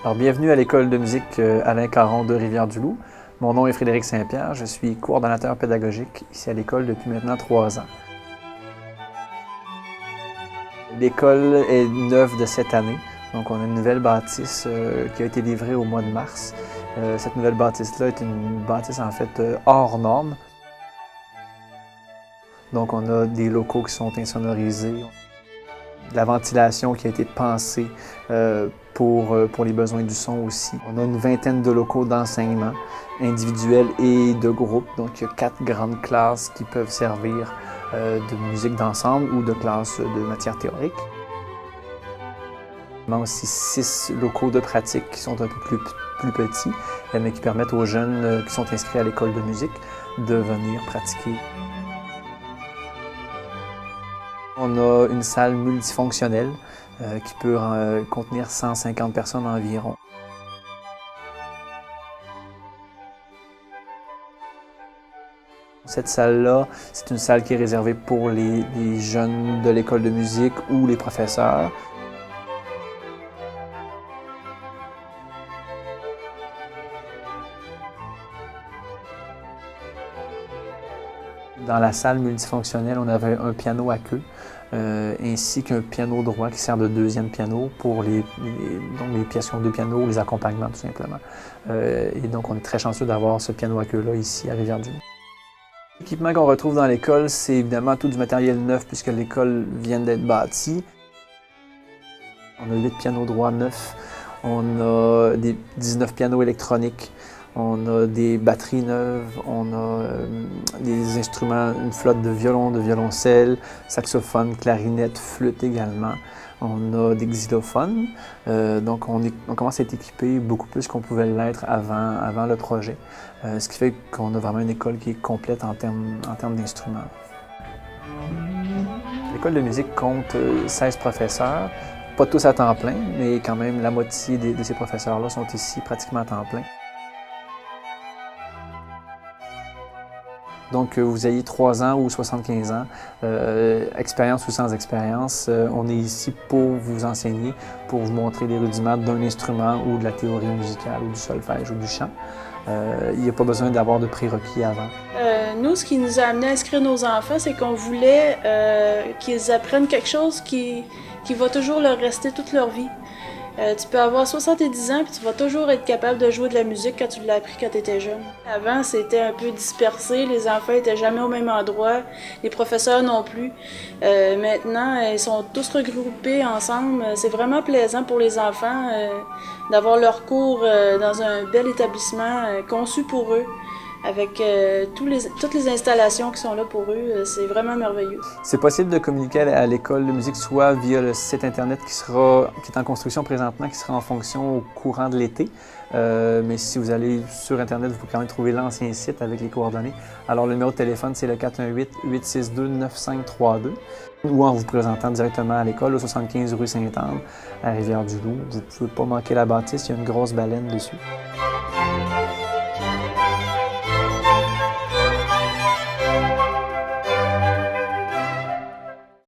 Alors, bienvenue à l'école de musique Alain Caron de Rivière-du-Loup. Mon nom est Frédéric Saint-Pierre, je suis coordonnateur pédagogique ici à l'école depuis maintenant 3 ans. L'école est neuve de cette année, donc on a une nouvelle bâtisse qui a été livrée au mois de mars. Cette nouvelle bâtisse-là est une bâtisse en fait hors norme. Donc on a des locaux qui sont insonorisés, de la ventilation qui a été pensée pour les besoins du son aussi. On a une vingtaine de locaux d'enseignement individuels et de groupe. Donc il y a 4 grandes classes qui peuvent servir de musique d'ensemble ou de classes de matière théorique. On a aussi 6 locaux de pratique qui sont un peu plus petits, mais qui permettent aux jeunes qui sont inscrits à l'école de musique de venir pratiquer. On a une salle multifonctionnelle qui peut contenir 150 personnes environ. Cette salle-là, c'est une salle qui est réservée pour les jeunes de l'école de musique ou les professeurs. Dans la salle multifonctionnelle, on avait un piano à queue, ainsi qu'un piano droit qui sert de deuxième piano pour les pièces qui ont 2 pianos, les accompagnements tout simplement. Et donc on est très chanceux d'avoir ce piano à queue-là ici à Rivière-du-Loup. L'équipement qu'on retrouve dans l'école, c'est évidemment tout du matériel neuf puisque l'école vient d'être bâtie. On a 8 pianos droits neufs, on a 19 pianos électroniques, on a des batteries neuves, on a des instruments, une flotte de violons, de violoncelles, saxophones, clarinettes, flûtes également. On a des xylophones, donc on commence à être équipé beaucoup plus qu'on pouvait l'être avant le projet. Ce qui fait qu'on a vraiment une école qui est complète en termes d'instruments. L'école de musique compte 16 professeurs, pas tous à temps plein, mais quand même la moitié de ces professeurs-là sont ici pratiquement à temps plein. Donc, vous ayez 3 ans ou 75 ans, expérience ou sans expérience, on est ici pour vous enseigner, pour vous montrer les rudiments d'un instrument ou de la théorie musicale ou du solfège ou du chant. Il n'y a pas besoin d'avoir de prérequis avant. Nous, ce qui nous a amené à inscrire nos enfants, c'est qu'on voulait qu'ils apprennent quelque chose qui va toujours leur rester toute leur vie. Tu peux avoir 70 ans puis tu vas toujours être capable de jouer de la musique quand tu l'as appris quand tu étais jeune. Avant, c'était un peu dispersé, les enfants étaient jamais au même endroit, les professeurs non plus. Maintenant, ils sont tous regroupés ensemble. C'est vraiment plaisant pour les enfants d'avoir leur cours dans un bel établissement conçu pour eux, avec toutes les installations qui sont là pour eux. C'est vraiment merveilleux. C'est possible de communiquer à l'école de musique soit via le site internet qui est en construction présentement, qui sera en fonction au courant de l'été. Mais si vous allez sur internet, vous pouvez quand même trouver l'ancien site avec les coordonnées. Alors le numéro de téléphone, c'est le 418-862-9532 ou en vous présentant directement à l'école, au 75 rue Sainte-Anne, à Rivière-du-Loup. Vous ne pouvez pas manquer la bâtisse, il y a une grosse baleine dessus.